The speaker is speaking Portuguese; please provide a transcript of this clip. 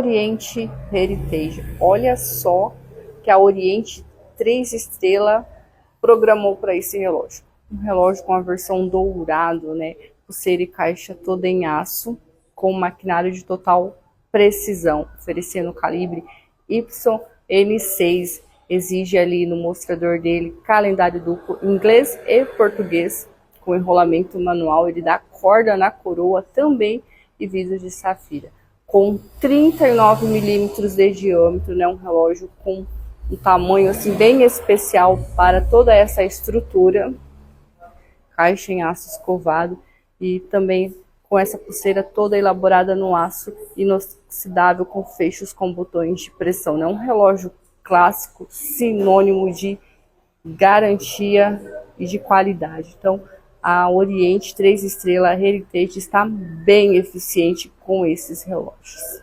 Oriente Heritage. Olha só que a Oriente 3 estrelas programou para esse relógio. Um relógio com a versão dourado, né? Pulseira e caixa toda em aço, com maquinário de total precisão, oferecendo calibre YN6. Exige ali no mostrador dele calendário duplo inglês e português, com enrolamento manual. Ele dá corda na coroa também e vidro de safira, com 39 milímetros de diâmetro, né? Um relógio com um tamanho assim bem especial para toda essa estrutura. Caixa em aço escovado e também com essa pulseira toda elaborada no aço inoxidável, com fechos com botões de pressão. É um relógio clássico, sinônimo de garantia e de qualidade. Então, a Oriente 3 estrelas Heritage está bem eficiente com esses relógios.